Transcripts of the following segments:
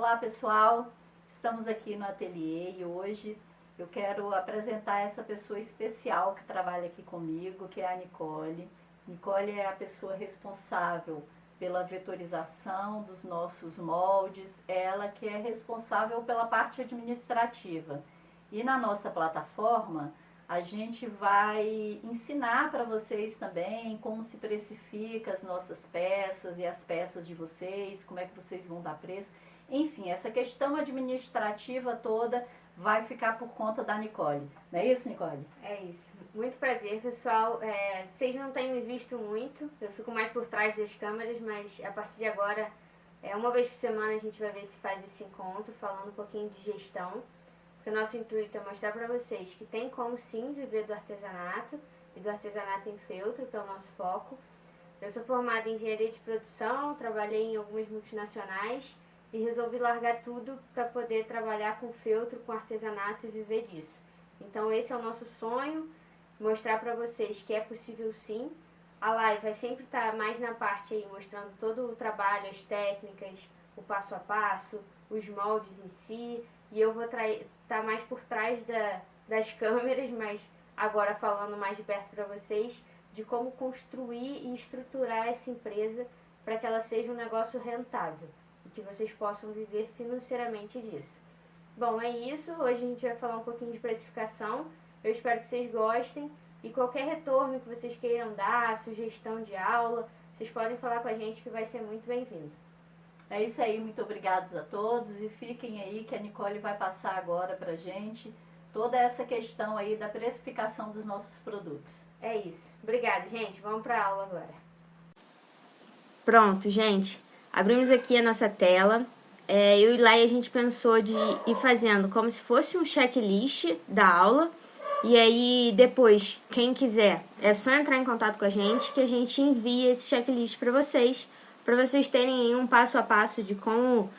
Olá pessoal, estamos aqui no ateliê e hoje eu quero apresentar essa pessoa especial que trabalha aqui comigo, que é a Nicole. Nicole é a pessoa responsável pela vetorização dos nossos moldes, ela que é responsável pela parte administrativa. E na nossa plataforma a gente vai ensinar para vocês também como se precifica as nossas peças e as peças de vocês, como é que vocês vão dar preço. Enfim, essa questão administrativa toda vai ficar por conta da Nicole. Não é isso, Nicole? É isso. Muito prazer, pessoal. Vocês não têm me visto muito, eu fico mais por trás das câmeras, mas a partir de agora, uma vez por semana a gente vai ver se faz esse encontro, falando um pouquinho de gestão. Porque o nosso intuito é mostrar para vocês que tem como sim viver do artesanato e do artesanato em feltro, que é o nosso foco. Eu sou formada em engenharia de produção, trabalhei em algumas multinacionais e resolvi largar tudo para poder trabalhar com feltro, com artesanato e viver disso. Então esse é o nosso sonho, mostrar para vocês que é possível sim. A live vai sempre estar mais na parte aí, mostrando todo o trabalho, as técnicas, o passo a passo, os moldes em si. E eu vou estar mais por trás das câmeras, mas agora falando mais de perto para vocês, de como construir e estruturar essa empresa para que ela seja um negócio rentável e que vocês possam viver financeiramente disso. Bom, é isso. Hoje a gente vai falar um pouquinho de precificação. Eu espero que vocês gostem e qualquer retorno que vocês queiram dar, sugestão de aula, vocês podem falar com a gente que vai ser muito bem-vindo. É isso aí, muito obrigados a todos e fiquem aí que a Nicole vai passar agora pra gente toda essa questão aí da precificação dos nossos produtos. É isso. Obrigada, gente. Vamos para a aula agora. Pronto, gente. Abrimos aqui a nossa tela. Eu e Lai a gente pensou de ir fazendo como se fosse um checklist da aula. E aí, depois, quem quiser, é só entrar em contato com a gente que a gente envia esse checklist para vocês terem aí um passo a passo de como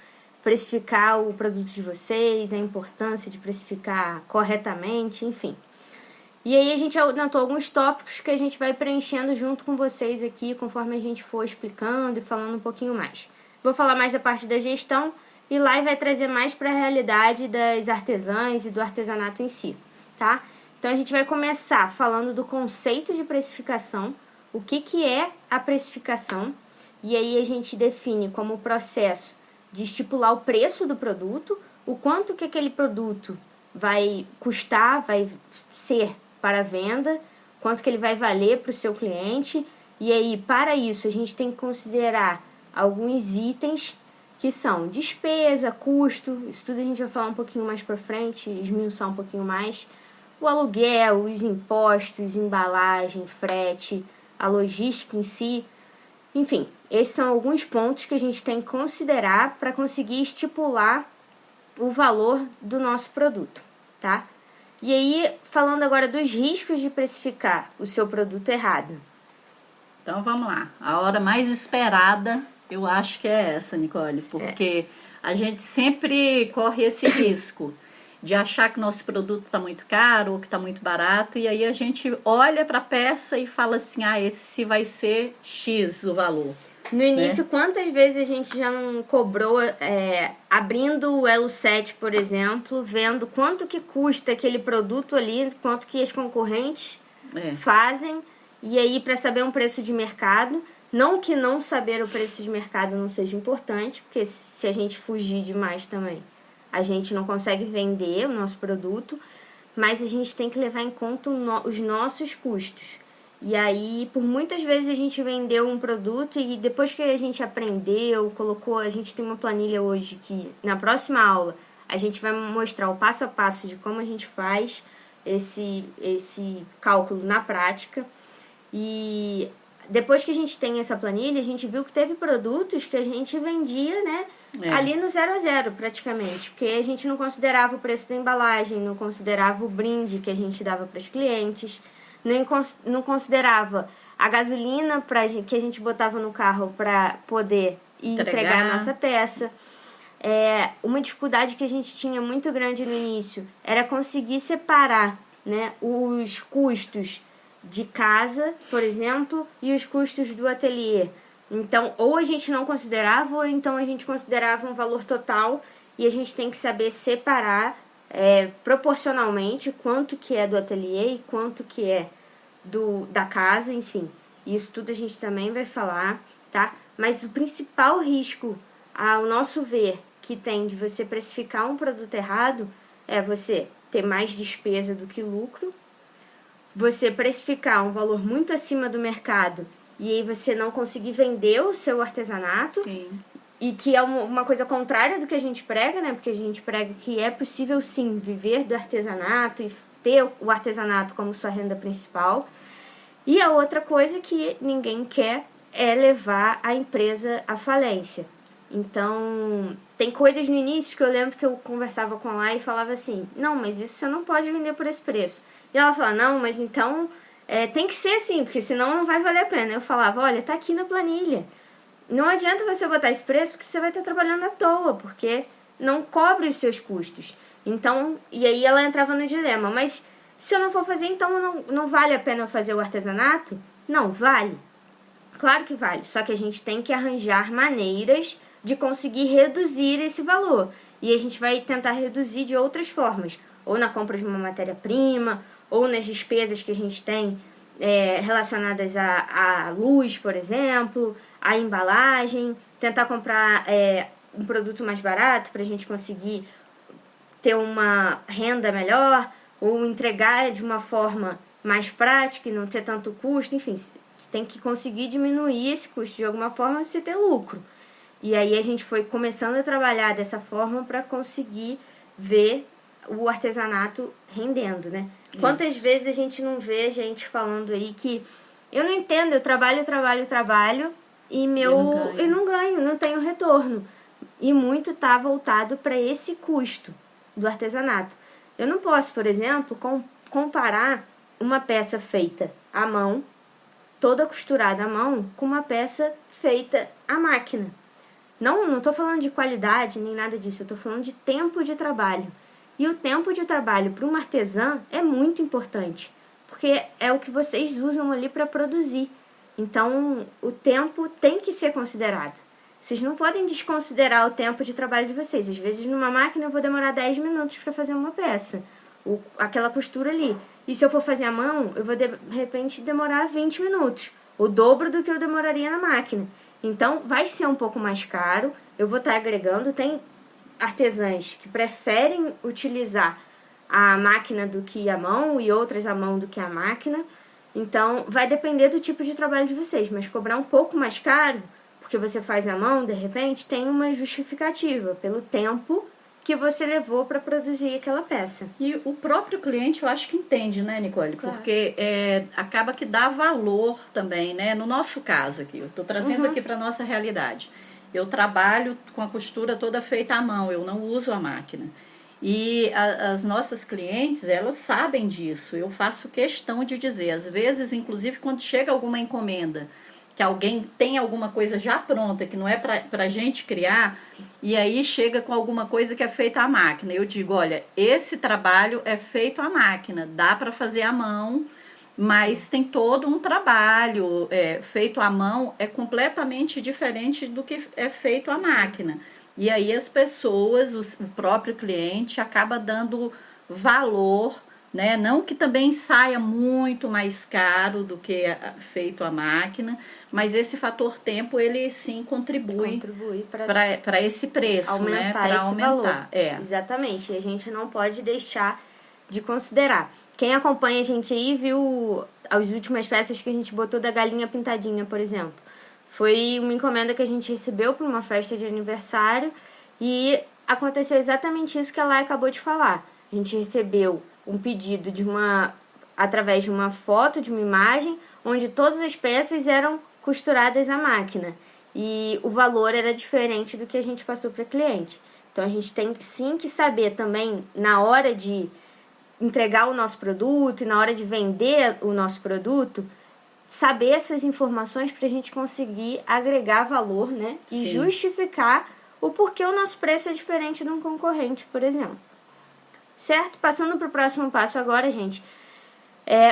precificar o produto de vocês, a importância de precificar corretamente, enfim. E aí a gente anotou alguns tópicos que a gente vai preenchendo junto com vocês aqui, conforme a gente for explicando e falando um pouquinho mais. Vou falar mais da parte da gestão e lá vai trazer mais para a realidade das artesãs e do artesanato em si, tá? Então a gente vai começar falando do conceito de precificação, o que é a precificação, e aí a gente define como processo de estipular o preço do produto, o quanto que aquele produto vai custar, vai ser para a venda, quanto que ele vai valer para o seu cliente, e aí para isso a gente tem que considerar alguns itens que são despesa, custo, isso tudo a gente vai falar um pouquinho mais para frente, esmiuçar um pouquinho mais, o aluguel, os impostos, embalagem, frete, a logística em si, enfim, esses são alguns pontos que a gente tem que considerar para conseguir estipular o valor do nosso produto, tá? E aí, falando agora dos riscos de precificar o seu produto errado. Então vamos lá, a hora mais esperada eu acho que é essa, Nicole, porque a gente sempre corre esse risco de achar que o nosso produto está muito caro ou que está muito barato, e aí a gente olha para a peça e fala assim, esse vai ser X o valor. No início, quantas vezes a gente já não cobrou, abrindo o Elo 7, por exemplo, vendo quanto que custa aquele produto ali, quanto que as concorrentes fazem, e aí para saber um preço de mercado. Não que não saber o preço de mercado não seja importante, porque se a gente fugir demais também, a gente não consegue vender o nosso produto, mas a gente tem que levar em conta os nossos custos. E aí, por muitas vezes a gente vendeu um produto e depois que a gente aprendeu, colocou, a gente tem uma planilha hoje que na próxima aula a gente vai mostrar o passo a passo de como a gente faz esse cálculo na prática. E depois que a gente tem essa planilha, a gente viu que teve produtos que a gente vendia, né, ali no 0 a 0 praticamente, porque a gente não considerava o preço da embalagem, não considerava o brinde que a gente dava para os clientes, não considerava a gasolina que a gente botava no carro para poder entregar a nossa peça. Uma dificuldade que a gente tinha muito grande no início era conseguir separar, né, os custos de casa, por exemplo, e os custos do ateliê. Então, ou a gente não considerava, ou então a gente considerava um valor total, e a gente tem que saber separar proporcionalmente quanto que é do ateliê e quanto que é da casa, enfim. Isso tudo a gente também vai falar, tá? Mas o principal risco, ao nosso ver, que tem de você precificar um produto errado, é você ter mais despesa do que lucro, você precificar um valor muito acima do mercado e aí você não conseguir vender o seu artesanato. Sim. E que é uma coisa contrária do que a gente prega, né? Porque a gente prega que é possível, sim, viver do artesanato e ter o artesanato como sua renda principal. E a outra coisa que ninguém quer é levar a empresa à falência. Então, tem coisas no início que eu lembro que eu conversava com ela e falava assim, não, mas isso você não pode vender por esse preço. E ela fala, não, mas então tem que ser assim, porque senão não vai valer a pena. Eu falava, olha, tá aqui na planilha. Não adianta você botar esse preço porque você vai estar trabalhando à toa, porque não cobre os seus custos. Então, e aí ela entrava no dilema, mas se eu não for fazer, então não vale a pena eu fazer o artesanato? Não, vale. Claro que vale, só que a gente tem que arranjar maneiras de conseguir reduzir esse valor. E a gente vai tentar reduzir de outras formas, ou na compra de uma matéria-prima, ou nas despesas que a gente tem relacionadas à luz, por exemplo, à embalagem, tentar comprar um produto mais barato para a gente conseguir ter uma renda melhor, ou entregar de uma forma mais prática e não ter tanto custo, enfim, você tem que conseguir diminuir esse custo de alguma forma para você ter lucro. E aí a gente foi começando a trabalhar dessa forma para conseguir ver o artesanato rendendo, né? Isso. Quantas vezes a gente não vê gente falando aí que eu não entendo, eu trabalho e eu não ganho, não tenho retorno. E muito tá voltado para esse custo do artesanato. Eu não posso, por exemplo, comparar uma peça feita à mão, toda costurada à mão, com uma peça feita à máquina. Não estou falando de qualidade nem nada disso, eu estou falando de tempo de trabalho. E o tempo de trabalho para uma artesã é muito importante, porque é o que vocês usam ali para produzir. Então, o tempo tem que ser considerado. Vocês não podem desconsiderar o tempo de trabalho de vocês. Às vezes, numa máquina, eu vou demorar 10 minutos para fazer uma peça, aquela costura ali. E se eu for fazer à mão, eu vou, de repente, demorar 20 minutos, o dobro do que eu demoraria na máquina. Então, vai ser um pouco mais caro, eu vou estar agregando. Tem artesãs que preferem utilizar a máquina do que a mão e outras a mão do que a máquina. Então, vai depender do tipo de trabalho de vocês, mas cobrar um pouco mais caro, porque você faz à mão, de repente, tem uma justificativa pelo tempo que você levou para produzir aquela peça. E o próprio cliente, eu acho que entende, né, Nicole? Claro. Porque acaba que dá valor também, né? No nosso caso aqui, eu estou trazendo aqui para a nossa realidade. Eu trabalho com a costura toda feita à mão, eu não uso a máquina. E as nossas clientes, elas sabem disso. Eu faço questão de dizer, às vezes, inclusive, quando chega alguma encomenda, que alguém tem alguma coisa já pronta, que não é para a gente criar, e aí chega com alguma coisa que é feita à máquina. Eu digo, olha, esse trabalho é feito à máquina, dá para fazer à mão, mas tem todo um trabalho feito à mão, é completamente diferente do que é feito à máquina. E aí as pessoas, o próprio cliente, acaba dando valor, né? Não que também saia muito mais caro do que feito à máquina, mas esse fator tempo, ele sim contribui para esse preço, aumentar, né? Para aumentar. Valor. Exatamente, e a gente não pode deixar de considerar. Quem acompanha a gente aí viu as últimas peças que a gente botou da galinha pintadinha, por exemplo. Foi uma encomenda que a gente recebeu para uma festa de aniversário e aconteceu exatamente isso que a Lai acabou de falar. A gente recebeu um pedido através de uma foto, de uma imagem, onde todas as peças eram costuradas à máquina. E o valor era diferente do que a gente passou para o cliente. Então a gente tem sim que saber também, na hora de entregar o nosso produto e na hora de vender o nosso produto, saber essas informações para a gente conseguir agregar valor, né? E justificar o porquê o nosso preço é diferente de um concorrente, por exemplo. Certo? Passando para o próximo passo agora, gente.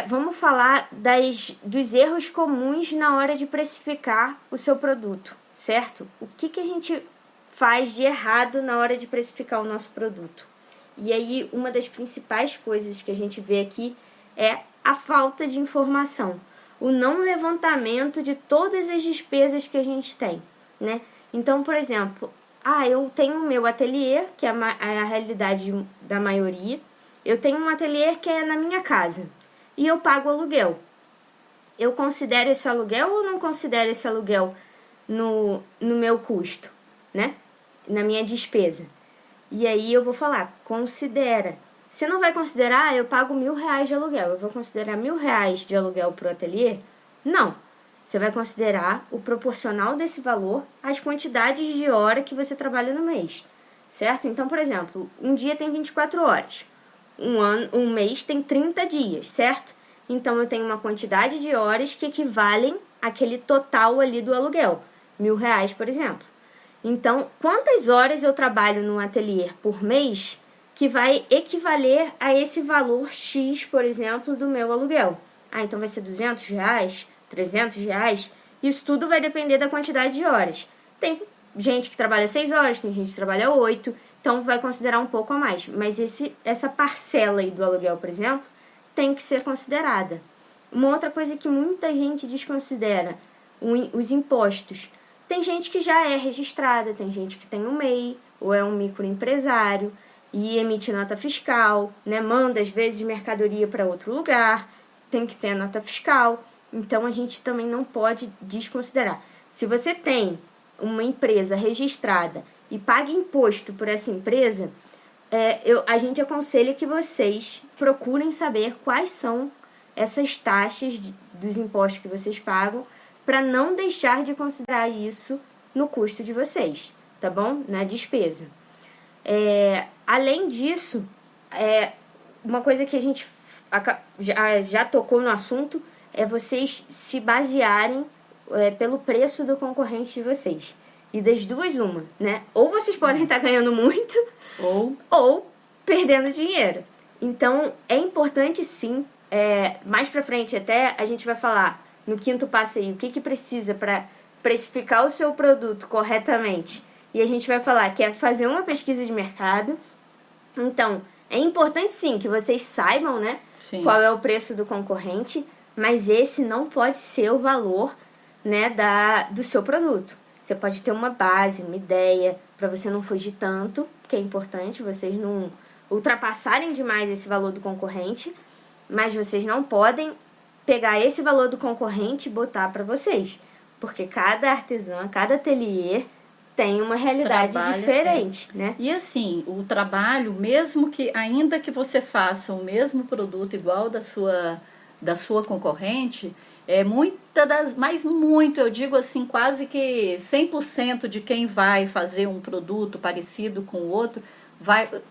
Vamos falar dos erros comuns na hora de precificar o seu produto, certo? O que a gente faz de errado na hora de precificar o nosso produto? E aí, uma das principais coisas que a gente vê aqui é a falta de informação, o não levantamento de todas as despesas que a gente tem, né? Então, por exemplo, eu tenho o meu ateliê, que é a realidade da maioria. Eu tenho um ateliê que é na minha casa e eu pago aluguel. Eu considero esse aluguel ou não considero esse aluguel no meu custo, né? Na minha despesa? E aí eu vou falar, considera. Você não vai considerar, eu pago R$1.000 de aluguel. Eu vou considerar R$1.000 de aluguel para o ateliê? Não. Você vai considerar o proporcional desse valor às quantidades de hora que você trabalha no mês, certo? Então, por exemplo, um dia tem 24 horas, um mês tem 30 dias, certo? Então, eu tenho uma quantidade de horas que equivalem àquele total ali do aluguel, R$1.000, por exemplo. Então, quantas horas eu trabalho no ateliê por mês que vai equivaler a esse valor X, por exemplo, do meu aluguel? Então vai ser R$200, R$300, isso tudo vai depender da quantidade de horas. Tem gente que trabalha 6 horas, tem gente que trabalha 8, então vai considerar um pouco a mais. Mas essa parcela aí do aluguel, por exemplo, tem que ser considerada. Uma outra coisa que muita gente desconsidera, os impostos. Tem gente que já é registrada, tem gente que tem um MEI, ou é um microempresário, e emite nota fiscal, né? Manda às vezes mercadoria para outro lugar, tem que ter a nota fiscal. Então, a gente também não pode desconsiderar. Se você tem uma empresa registrada e paga imposto por essa empresa, a gente aconselha que vocês procurem saber quais são essas taxas dos impostos que vocês pagam, para não deixar de considerar isso no custo de vocês, tá bom? Na despesa. Além disso, uma coisa que a gente já tocou no assunto é vocês se basearem pelo preço do concorrente de vocês. E das duas, uma, né? Ou vocês podem estar ganhando muito, ou perdendo dinheiro. Então, é importante sim, mais pra frente até a gente vai falar no 5º passo aí, o que precisa para precificar o seu produto corretamente. E a gente vai falar que é fazer uma pesquisa de mercado. Então, é importante sim que vocês saibam, né, qual é o preço do concorrente, mas esse não pode ser o valor, né, do seu produto. Você pode ter uma base, uma ideia, para você não fugir tanto, porque é importante vocês não ultrapassarem demais esse valor do concorrente, mas vocês não podem pegar esse valor do concorrente e botar para vocês, porque cada artesã, cada ateliê tem uma realidade diferente, né? E assim, o trabalho, mesmo que, ainda que você faça o mesmo produto igual da sua concorrente, eu digo assim, quase que 100% de quem vai fazer um produto parecido com o outro,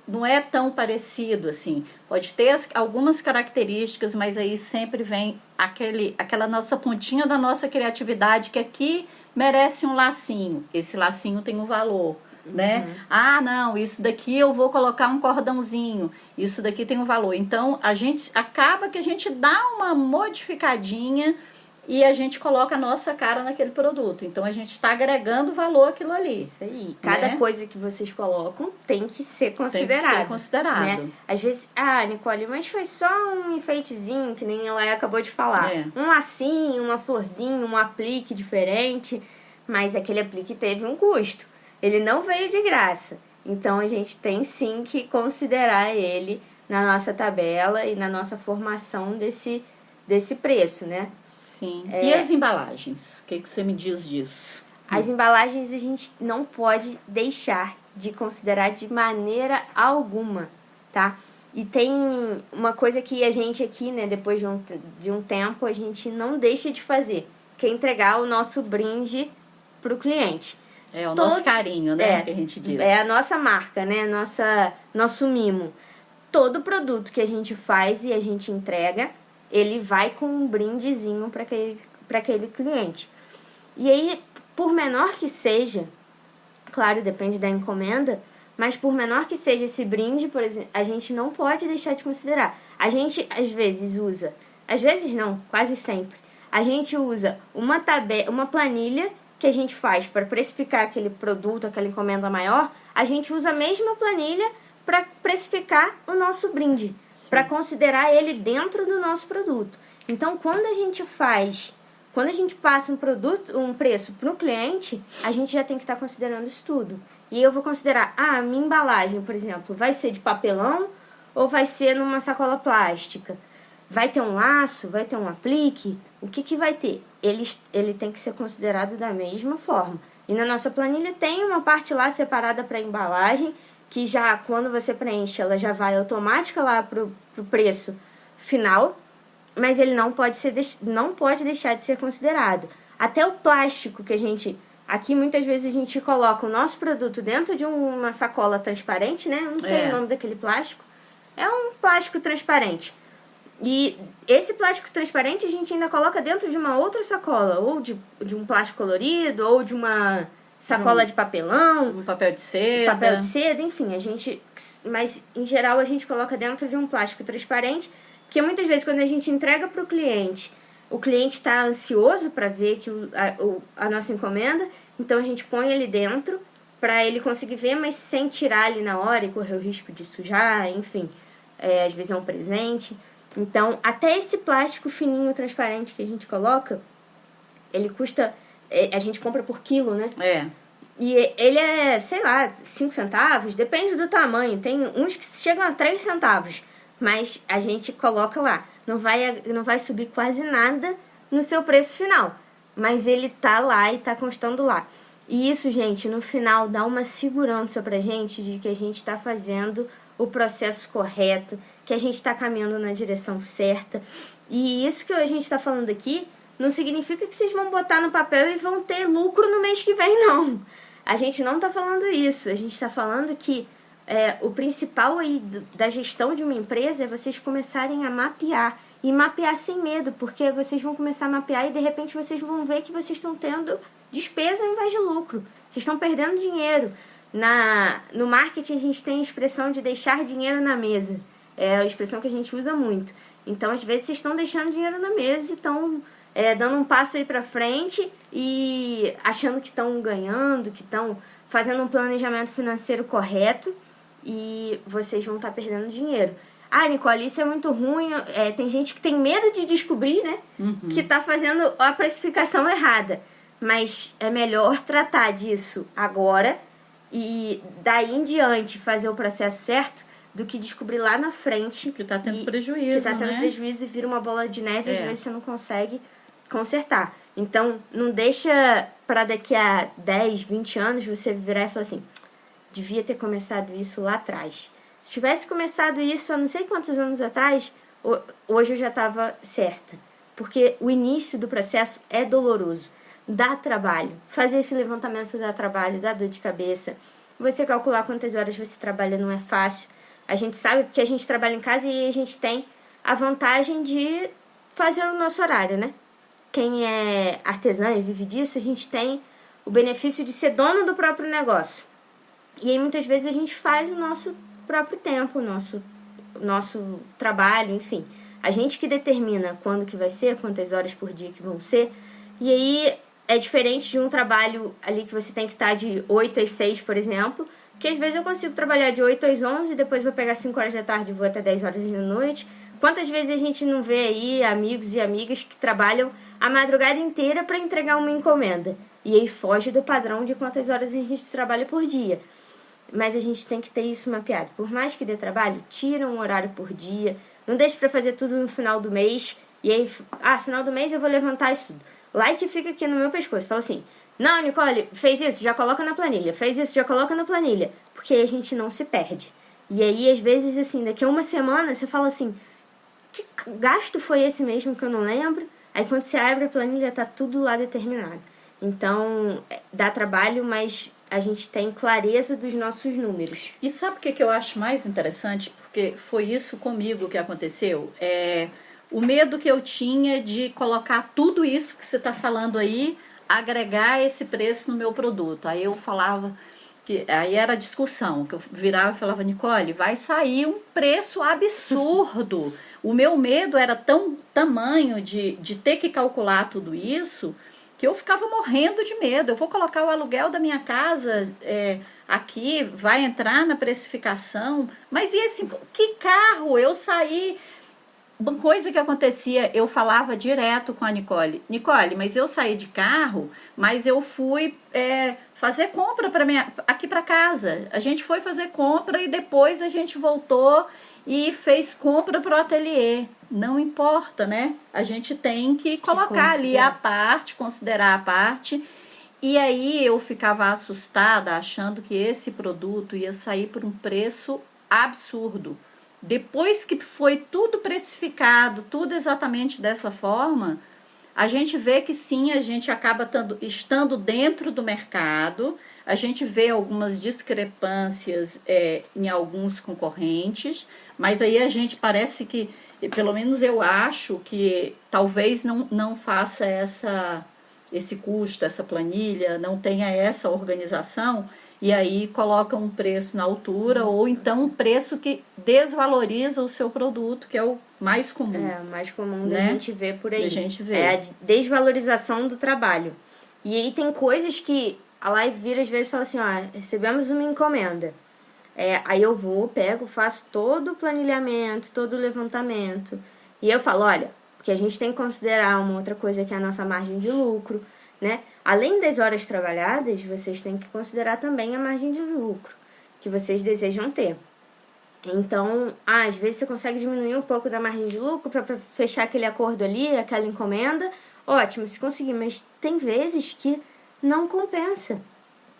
não é tão parecido assim. Pode ter algumas características, mas aí sempre vem aquela nossa pontinha da nossa criatividade, que aqui merece um lacinho. Esse lacinho tem um valor, né? Não, isso daqui eu vou colocar um cordãozinho. Isso daqui tem um valor. Então, acaba que a gente dá uma modificadinha e a gente coloca a nossa cara naquele produto. Então, a gente está agregando valor àquilo ali. Isso aí. Cada coisa que vocês colocam tem que ser considerado. Tem que ser considerado. Né? Às vezes, Nicole, mas foi só um enfeitezinho, que nem ela acabou de falar. Um lacinho, uma florzinha, um aplique diferente. Mas aquele aplique teve um custo. Ele não veio de graça. Então, a gente tem sim que considerar ele na nossa tabela e na nossa formação desse preço, né? Sim. E as embalagens? O que você me diz disso? As embalagens a gente não pode deixar de considerar de maneira alguma, tá? E tem uma coisa que a gente aqui, né, depois de um tempo, a gente não deixa de fazer, que é entregar o nosso brinde pro cliente. É o nosso carinho, né, que a gente diz. É a nossa marca, né, nosso mimo. Todo produto que a gente faz e a gente entrega, ele vai com um brindezinho para aquele cliente. E aí, por menor que seja, claro, depende da encomenda, mas por menor que seja esse brinde, por exemplo, a gente não pode deixar de considerar. A gente, às vezes, usa Às vezes não, quase sempre. A gente usa uma planilha que a gente faz para precificar aquele produto, aquela encomenda maior. A gente usa a mesma planilha para precificar o nosso brinde, para considerar ele dentro do nosso produto. Então, quando a gente passa um preço para o cliente, a gente já tem que estar considerando isso tudo. E eu vou considerar, a minha embalagem, por exemplo, vai ser de papelão ou vai ser numa sacola plástica? Vai ter um laço? Vai ter um aplique? O que vai ter? Ele tem que ser considerado da mesma forma. E na nossa planilha tem uma parte lá separada para embalagem, que já quando você preenche, ela já vai automática lá para o preço final, mas ele não pode deixar de ser considerado. Até o plástico que a gente... Aqui muitas vezes a gente coloca o nosso produto dentro de uma sacola transparente, né? Eu não sei o nome daquele plástico. É um plástico transparente. E esse plástico transparente a gente ainda coloca dentro de uma outra sacola, ou de um plástico colorido, ou de uma sacola de papelão, um papel de seda, enfim, mas em geral a gente coloca dentro de um plástico transparente, porque muitas vezes quando a gente entrega para o cliente está ansioso para ver a nossa encomenda, então a gente põe ele dentro para ele conseguir ver, mas sem tirar ali na hora e correr o risco de sujar, enfim, às vezes é um presente. Então, até esse plástico fininho, transparente que a gente coloca, ele custa... a gente compra por quilo, né? E ele é, sei lá, 5 centavos, depende do tamanho. Tem uns que chegam a 3 centavos, mas a gente coloca lá. Não vai subir quase nada no seu preço final, mas ele tá lá e tá constando lá. E isso, gente, no final dá uma segurança pra gente de que a gente tá fazendo o processo correto, que a gente está caminhando na direção certa. E isso que a gente está falando aqui não significa que vocês vão botar no papel e vão ter lucro no mês que vem, não. A gente não está falando isso. A gente está falando que o principal aí da gestão de uma empresa é vocês começarem a mapear. E mapear sem medo, porque vocês vão começar a mapear e de repente vocês vão ver que vocês estão tendo despesa ao invés de lucro. Vocês estão perdendo dinheiro. No marketing a gente tem a expressão de deixar dinheiro na mesa. É a expressão que a gente usa muito. Então, às vezes, vocês estão deixando dinheiro na mesa e estão dando um passo aí pra frente e achando que estão ganhando, que estão fazendo um planejamento financeiro correto e vocês vão estar perdendo dinheiro. Nicole, isso é muito ruim. Tem gente que tem medo de descobrir, né? Que está fazendo a precificação errada. Mas é melhor tratar disso agora e daí em diante fazer o processo certo do que descobrir lá na frente que está tendo prejuízo, prejuízo e vira uma bola de neve e às vezes você não consegue consertar. Então, não deixa para daqui a 10, 20 anos você virar e falar assim, devia ter começado isso lá atrás. Se tivesse começado isso há não sei quantos anos atrás, hoje eu já estava certa. Porque o início do processo é doloroso. Dá trabalho. Fazer esse levantamento dá trabalho, dá dor de cabeça. Você calcular quantas horas você trabalha não é fácil. A gente sabe porque a gente trabalha em casa e a gente tem a vantagem de fazer o nosso horário, né? Quem é artesã e vive disso, a gente tem o benefício de ser dono do próprio negócio. E aí muitas vezes a gente faz o nosso próprio tempo, o nosso trabalho, enfim. A gente que determina quando que vai ser, quantas horas por dia que vão ser. E aí é diferente de um trabalho ali que você tem que estar de 8 às 6, por exemplo, porque às vezes eu consigo trabalhar de 8 às 11, depois vou pegar 5 horas da tarde e vou até 10 horas da noite. Quantas vezes a gente não vê aí amigos e amigas que trabalham a madrugada inteira para entregar uma encomenda? E aí foge do padrão de quantas horas a gente trabalha por dia. Mas a gente tem que ter isso mapeado. Por mais que dê trabalho, tira um horário por dia. Não deixe para fazer tudo no final do mês. E aí, final do mês eu vou levantar isso tudo. Like fica aqui no meu pescoço. Fala assim, não, Nicole, fez isso, já coloca na planilha. Fez isso, já coloca na planilha. Porque aí a gente não se perde. E aí, às vezes, assim, daqui a uma semana, você fala assim, que gasto foi esse mesmo que eu não lembro? Aí quando você abre a planilha, tá tudo lá determinado. Então, dá trabalho, mas a gente tem clareza dos nossos números. E sabe o que eu acho mais interessante? Porque foi isso comigo que aconteceu. O medo que eu tinha de colocar tudo isso que você está falando aí, agregar esse preço no meu produto. Aí eu falava, aí era discussão, que eu virava e falava, Nicole, vai sair um preço absurdo. o meu medo era tão tamanho de ter que calcular tudo isso, que eu ficava morrendo de medo. Eu vou colocar o aluguel da minha casa aqui, vai entrar na precificação, mas e esse, que carro? Eu saí... Uma coisa que acontecia, eu falava direto com a Nicole, mas eu saí de carro, mas eu fui fazer compra aqui para casa. A gente foi fazer compra e depois a gente voltou e fez compra para o ateliê. Não importa, né? A gente tem que colocar ali a parte, considerar a parte. E aí eu ficava assustada, achando que esse produto ia sair por um preço absurdo. Depois que foi tudo precificado, tudo exatamente dessa forma, a gente vê que sim, a gente acaba estando dentro do mercado, a gente vê algumas discrepâncias em alguns concorrentes, mas aí a gente parece que, pelo menos eu acho que talvez não faça esse custo, essa planilha, não tenha essa organização, e aí coloca um preço na altura, ou então um preço que desvaloriza o seu produto, que é o mais comum. É, o mais comum da né? gente ver por aí. Da gente ver. É a desvalorização do trabalho. E aí tem coisas que a Live vira às vezes e fala assim, ó, recebemos uma encomenda. Aí eu vou, pego, faço todo o planilhamento, todo o levantamento. E eu falo, olha, porque a gente tem que considerar uma outra coisa que é a nossa margem de lucro, né? Além das horas trabalhadas, vocês têm que considerar também a margem de lucro que vocês desejam ter. Então, às vezes você consegue diminuir um pouco da margem de lucro para fechar aquele acordo ali, aquela encomenda. Ótimo, se conseguir, mas tem vezes que não compensa.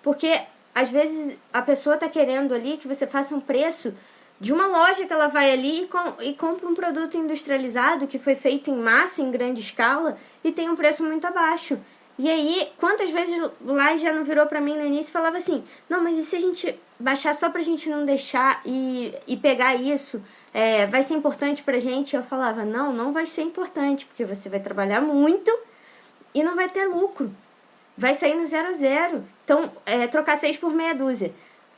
Porque, às vezes, a pessoa está querendo ali que você faça um preço de uma loja que ela vai ali e compra um produto industrializado que foi feito em massa, em grande escala, e tem um preço muito abaixo. E aí, quantas vezes lá já não virou pra mim no início e falava assim, não, mas e se a gente baixar só pra gente não deixar e pegar isso, vai ser importante pra gente? Eu falava, não vai ser importante, porque você vai trabalhar muito e não vai ter lucro. Vai sair no 0 a 0. Então, trocar 6 por meia dúzia.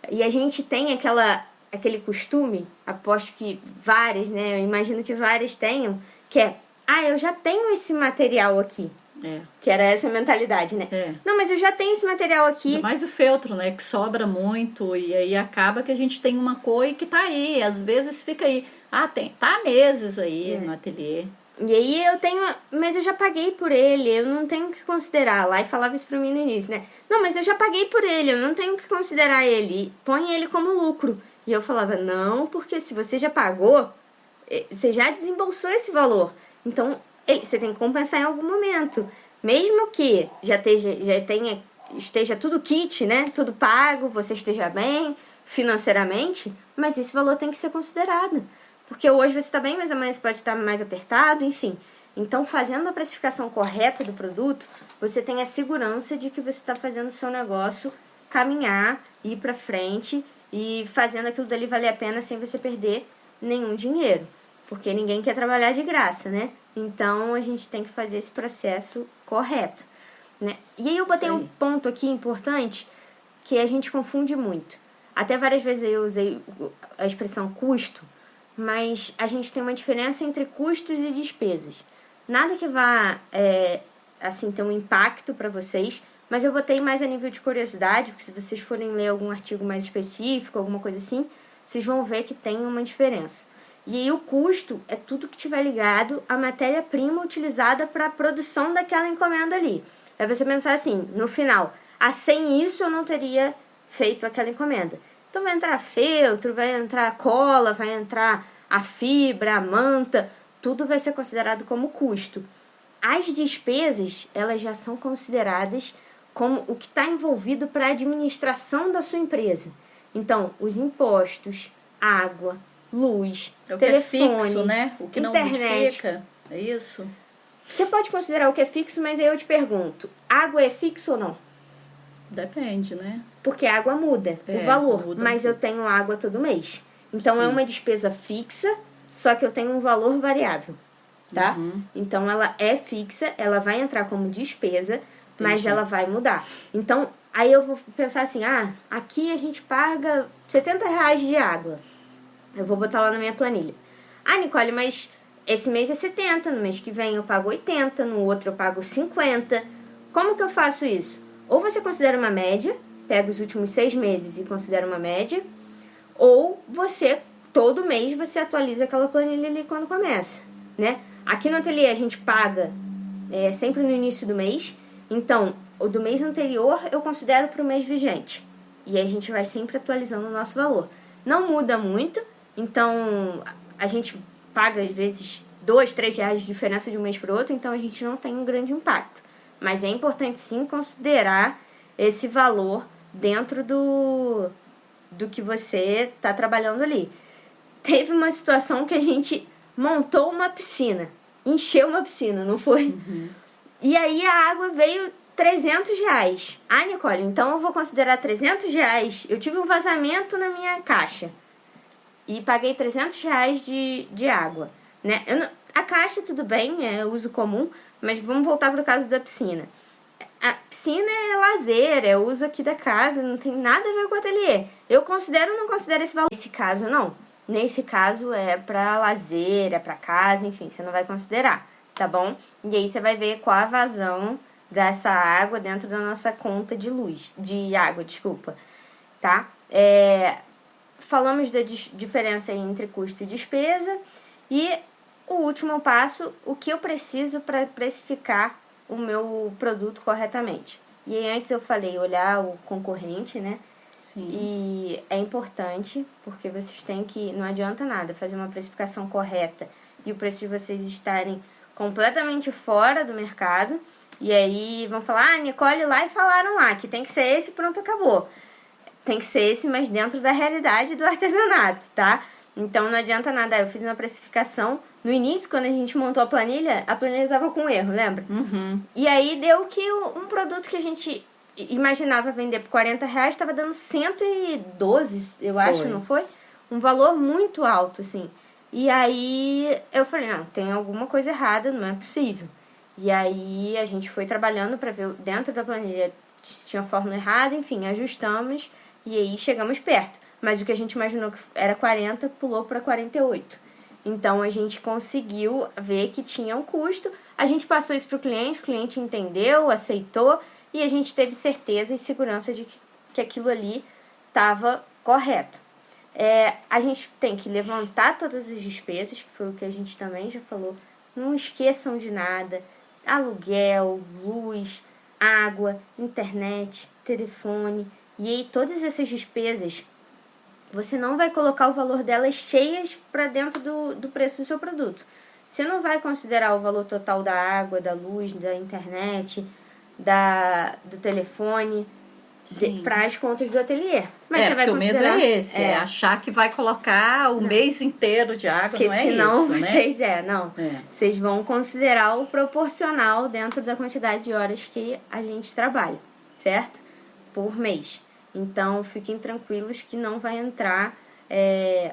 E a gente tem aquele costume, aposto que várias, né? Eu imagino que várias tenham, que eu já tenho esse material aqui. Que era essa mentalidade, né? Não, mas eu já tenho esse material aqui. Ainda mais o feltro, né? Que sobra muito e aí acaba que a gente tem uma cor que tá aí. Às vezes fica aí. Tá há meses aí no ateliê. E aí eu tenho... Mas eu já paguei por ele, eu não tenho que considerar. Lá e falava isso pra mim no início, né? Não, mas eu já paguei por ele, eu não tenho que considerar ele. Põe ele como lucro. E eu falava, não, porque se você já pagou, você já desembolsou esse valor. Então, você tem que compensar em algum momento. Mesmo que esteja tudo kit, né? Tudo pago, você esteja bem financeiramente, mas esse valor tem que ser considerado. Porque hoje você está bem, mas amanhã você pode estar mais apertado, enfim. Então, fazendo a precificação correta do produto, você tem a segurança de que você está fazendo o seu negócio caminhar, ir para frente e fazendo aquilo dali valer a pena sem você perder nenhum dinheiro. Porque ninguém quer trabalhar de graça, né? Então, a gente tem que fazer esse processo correto, né? E aí eu botei um ponto aqui importante que a gente confunde muito. Até várias vezes eu usei a expressão custo, mas a gente tem uma diferença entre custos e despesas. Nada que vá, ter um impacto para vocês, mas eu botei mais a nível de curiosidade, porque se vocês forem ler algum artigo mais específico, alguma coisa assim, vocês vão ver que tem uma diferença. E aí o custo é tudo que estiver ligado à matéria-prima utilizada para a produção daquela encomenda ali. Aí você pensar assim, no final, sem isso eu não teria feito aquela encomenda. Então vai entrar feltro, vai entrar cola, vai entrar a fibra, a manta, tudo vai ser considerado como custo. As despesas, elas já são consideradas como o que está envolvido para a administração da sua empresa. Então, os impostos, água, luz, telefone, que é fixo, né? O que internet. Não modifica, é isso? Você pode considerar o que é fixo, mas aí eu te pergunto, água é fixo ou não? Depende, né? Porque a água muda o valor, mas eu tenho água todo mês. Então, é uma despesa fixa, só que eu tenho um valor variável, tá? Então, ela é fixa, ela vai entrar como despesa, mas ela vai mudar. Então, aí eu vou pensar assim, aqui a gente paga R$70 de água. Eu vou botar lá na minha planilha. Nicole, mas esse mês é 70, no mês que vem eu pago 80, no outro eu pago 50. Como que eu faço isso? Ou você considera uma média, pega os últimos 6 meses e considera uma média, ou você, todo mês, você atualiza aquela planilha ali quando começa, né? Aqui no ateliê a gente paga sempre no início do mês, então o do mês anterior eu considero para o mês vigente. E aí a gente vai sempre atualizando o nosso valor. Não muda muito, então a gente paga às vezes R$2, R$3 de diferença de um mês para o outro, então a gente não tem um grande impacto. Mas é importante sim considerar esse valor dentro do que você está trabalhando ali. Teve uma situação que a gente montou uma piscina, encheu uma piscina, não foi? Uhum. E aí a água veio R$300. Ah, Nicole, então eu vou considerar R$300. Eu tive um vazamento na minha caixa e paguei R$300 de água, né? A caixa tudo bem, é uso comum, mas vamos voltar para o caso da piscina. A piscina é lazer, é uso aqui da casa, não tem nada a ver com o ateliê. Eu considero ou não considero esse valor? Nesse caso, não. Nesse caso é para lazer, é para casa, enfim, você não vai considerar, tá bom? E aí você vai ver qual a vazão dessa água dentro da nossa conta de água, desculpa, tá? Falamos da diferença entre custo e despesa. E o último passo, o que eu preciso para precificar o meu produto corretamente. E aí, antes eu falei olhar o concorrente, né? Sim. E é importante, porque vocês têm que, não adianta nada fazer uma precificação correta e o preço de vocês estarem completamente fora do mercado. E aí vão falar, Nicole, lá e falaram lá, que tem que ser esse, pronto, acabou. Tem que ser esse, mas dentro da realidade do artesanato, tá? Então não adianta nada. Eu fiz uma precificação. No início, quando a gente montou a planilha estava com erro, lembra? Uhum. E aí deu que um produto que a gente imaginava vender por R$40 estava dando 112, eu acho, não foi? Um valor muito alto, assim. E aí eu falei, não, tem alguma coisa errada, não é possível. E aí a gente foi trabalhando para ver dentro da planilha se tinha fórmula errada, enfim, ajustamos e aí chegamos perto. Mas o que a gente imaginou que era 40 pulou para 48. Então a gente conseguiu ver que tinha um custo, a gente passou isso para o cliente entendeu, aceitou e a gente teve certeza e segurança de que aquilo ali estava correto. A gente tem que levantar todas as despesas, que foi o que a gente também já falou. Não esqueçam de nada. Aluguel, luz, água, internet, telefone. E aí todas essas despesas, você não vai colocar o valor delas cheias para dentro do preço do seu produto. Você não vai considerar o valor total da água, da luz, da internet, do telefone para as contas do ateliê. Mas você vai porque considerar, o medo é esse, é achar que vai colocar o mês inteiro de água, porque não é senão isso, vocês, né? Vocês vão considerar o proporcional dentro da quantidade de horas que a gente trabalha, certo? Por mês. Então, fiquem tranquilos que não vai entrar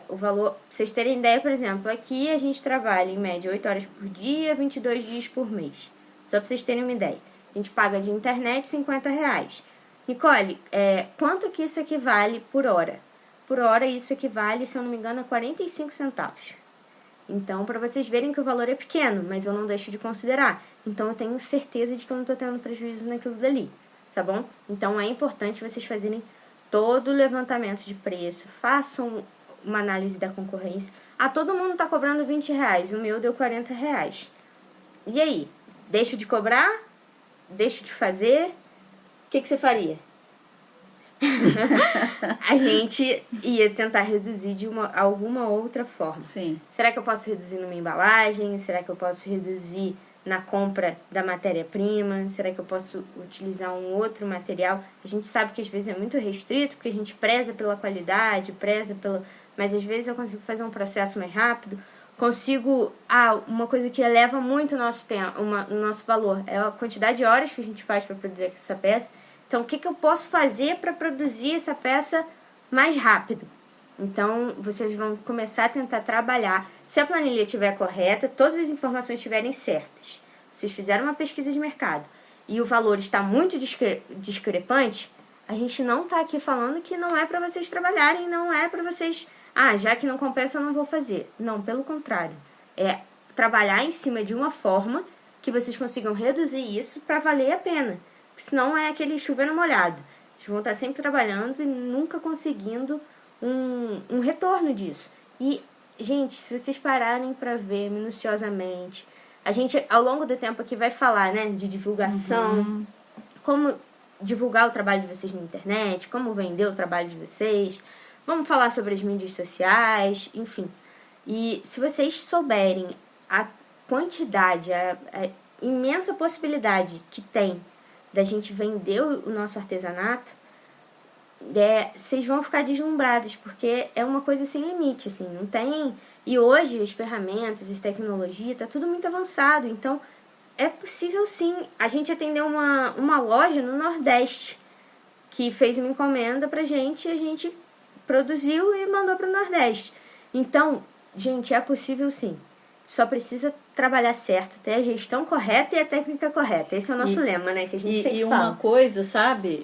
o valor. Pra vocês terem ideia, por exemplo, aqui a gente trabalha em média 8 horas por dia, 22 dias por mês. Só para vocês terem uma ideia. A gente paga de internet R$50. Nicole, quanto que isso equivale por hora? Por hora isso equivale, se eu não me engano, a 45 centavos. Então, para vocês verem que o valor é pequeno, mas eu não deixo de considerar. Então, eu tenho certeza de que eu não estou tendo prejuízo naquilo dali, tá bom? Então, é importante vocês fazerem todo o levantamento de preço, façam uma análise da concorrência. Todo mundo está cobrando R$20, o meu deu R$40. E aí? Deixo de cobrar? Deixo de fazer? O que você faria? A gente ia tentar reduzir de alguma outra forma. Sim. Será que eu posso reduzir numa embalagem? Será que eu posso reduzir na compra da matéria-prima? Será que eu posso utilizar um outro material? A gente sabe que às vezes é muito restrito, porque a gente preza pela qualidade, mas às vezes eu consigo fazer um processo mais rápido. Consigo... uma coisa que eleva muito o nosso tempo, o nosso valor, é a quantidade de horas que a gente faz para produzir essa peça. Então, o que eu posso fazer para produzir essa peça mais rápido? Então, vocês vão começar a tentar trabalhar. Se a planilha estiver correta, todas as informações estiverem certas, vocês fizeram uma pesquisa de mercado e o valor está muito discrepante, a gente não está aqui falando que não é para vocês trabalharem, não é para vocês... já que não compensa, eu não vou fazer. Não, pelo contrário. trabalhar em cima de uma forma que vocês consigam reduzir isso para valer a pena. Porque senão é aquele chover no molhado. Vocês vão estar sempre trabalhando e nunca conseguindo um retorno disso. E, gente, se vocês pararem para ver minuciosamente, a gente, ao longo do tempo aqui, vai falar, né, de divulgação, como divulgar o trabalho de vocês na internet, como vender o trabalho de vocês. Vamos falar sobre as mídias sociais, enfim. E se vocês souberem a quantidade, a imensa possibilidade que tem da gente vender o nosso artesanato, vocês vão ficar deslumbrados, porque é uma coisa sem limite, assim, não tem... E hoje as ferramentas, as tecnologias, tá tudo muito avançado, então é possível sim. A gente atendeu uma loja no Nordeste que fez uma encomenda pra gente e a gente produziu e mandou pro Nordeste. Então, gente, é possível sim. Só precisa trabalhar certo, ter a gestão correta e a técnica correta. Esse é o nosso lema, né? Que a gente sempre fala. E uma coisa, sabe,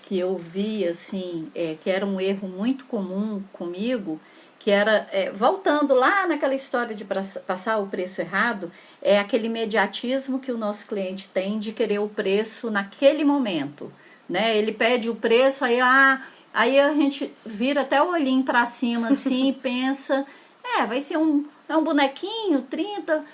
que eu vi, assim, que era um erro muito comum comigo, que era, voltando lá naquela história de passar o preço errado, é aquele imediatismo que o nosso cliente tem de querer o preço naquele momento, né? Ele pede o preço, aí a gente vira até o olhinho para cima, assim, e pensa, vai ser um bonequinho, 30,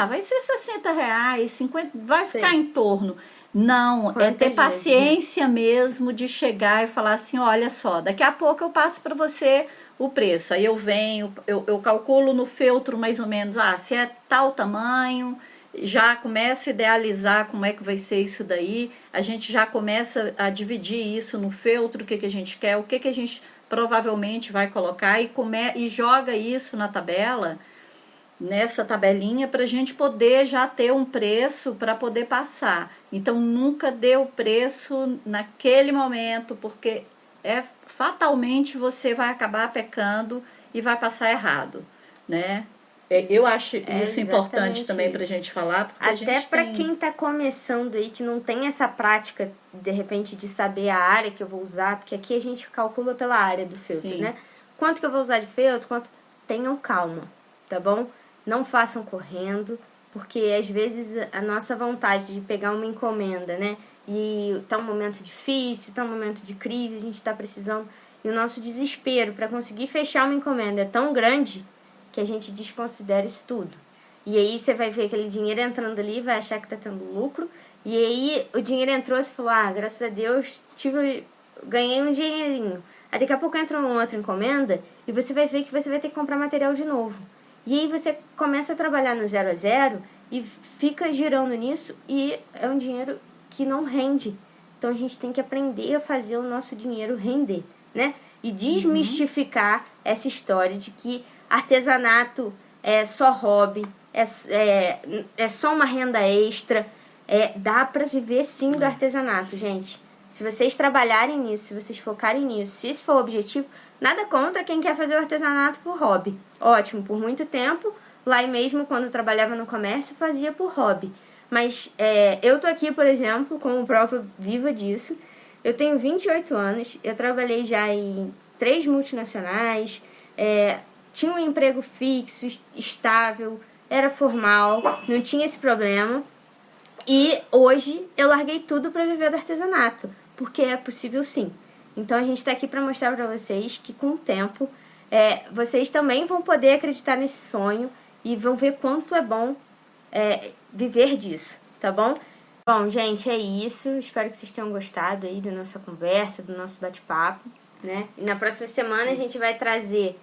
vai ser R$60, 50, vai ficar em torno. Não, é ter paciência mesmo de chegar e falar assim, olha só, daqui a pouco eu passo para você o preço. Aí eu venho, eu calculo no feltro mais ou menos, se é tal tamanho, já começa a idealizar como é que vai ser isso daí, a gente já começa a dividir isso no feltro, o que a gente quer, o que a gente provavelmente vai colocar e joga isso na tabela, nessa tabelinha, para a gente poder já ter um preço para poder passar. Então, nunca dê o preço naquele momento, porque fatalmente você vai acabar pecando e vai passar errado, né? Eu acho isso importante também para a gente falar. Porque até para quem está começando aí, que não tem essa prática, de repente, de saber a área que eu vou usar, porque aqui a gente calcula pela área do feltro, sim, né? Quanto que eu vou usar de feltro, tenham calma, tá bom? Não façam correndo, porque às vezes a nossa vontade de pegar uma encomenda, né? E tá um momento difícil, tá um momento de crise, a gente tá precisando. E o nosso desespero para conseguir fechar uma encomenda é tão grande que a gente desconsidera isso tudo. E aí você vai ver aquele dinheiro entrando ali, vai achar que tá tendo lucro. E aí o dinheiro entrou e você falou, graças a Deus, ganhei um dinheirinho. Aí daqui a pouco entra uma outra encomenda e você vai ver que você vai ter que comprar material de novo. E aí você começa a trabalhar no 0 a 0 e fica girando nisso e é um dinheiro que não rende. Então a gente tem que aprender a fazer o nosso dinheiro render, né? E desmistificar essa história de que artesanato é só hobby, é só uma renda extra. Dá pra viver sim do artesanato, gente. Se vocês trabalharem nisso, se vocês focarem nisso, se esse for o objetivo, nada contra quem quer fazer o artesanato por hobby. Ótimo, por muito tempo, lá mesmo quando eu trabalhava no comércio, fazia por hobby. Mas eu tô aqui, por exemplo, como prova viva disso. Eu tenho 28 anos, eu trabalhei já em 3 multinacionais, tinha um emprego fixo, estável, era formal, não tinha esse problema. E hoje eu larguei tudo para viver do artesanato, porque é possível sim. Então a gente está aqui para mostrar para vocês que com o tempo vocês também vão poder acreditar nesse sonho e vão ver quanto é bom viver disso, tá bom? Bom, gente, é isso. Espero que vocês tenham gostado aí da nossa conversa, do nosso bate-papo, né? E na próxima semana a gente vai trazer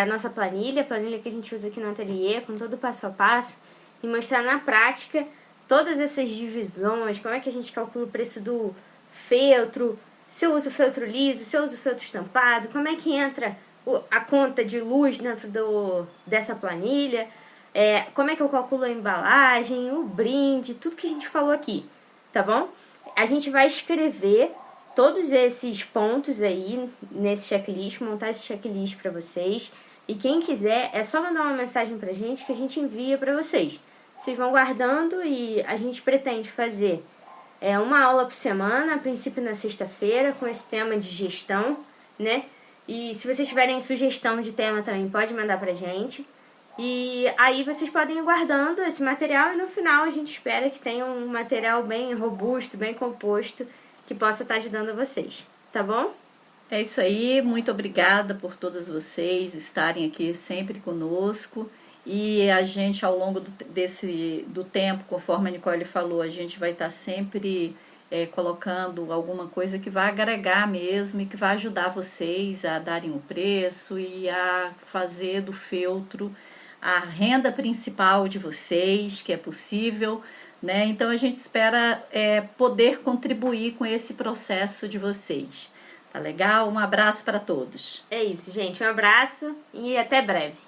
a nossa planilha, a planilha que a gente usa aqui no ateliê, com todo o passo a passo, e mostrar na prática todas essas divisões, como é que a gente calcula o preço do feltro, se eu uso feltro liso, se eu uso feltro estampado, como é que entra a conta de luz dentro dessa planilha, como é que eu calculo a embalagem, o brinde, tudo que a gente falou aqui, tá bom? A gente vai escrever todos esses pontos aí nesse checklist, montar esse checklist para vocês, e quem quiser é só mandar uma mensagem pra gente que a gente envia para vocês. Vocês vão guardando e a gente pretende fazer uma aula por semana, a princípio na sexta-feira, com esse tema de gestão, né? E se vocês tiverem sugestão de tema também, pode mandar pra gente. E aí vocês podem ir guardando esse material e no final a gente espera que tenha um material bem robusto, bem composto, que possa estar ajudando vocês, tá bom? É isso aí, muito obrigada por todas vocês estarem aqui sempre conosco. E a gente, ao longo do tempo, conforme a Nicole falou, a gente vai estar sempre colocando alguma coisa que vai agregar mesmo e que vai ajudar vocês a darem o preço e a fazer do feltro a renda principal de vocês, que é possível, né? Então a gente espera poder contribuir com esse processo de vocês. Tá legal? Um abraço para todos. É isso, gente. Um abraço e até breve.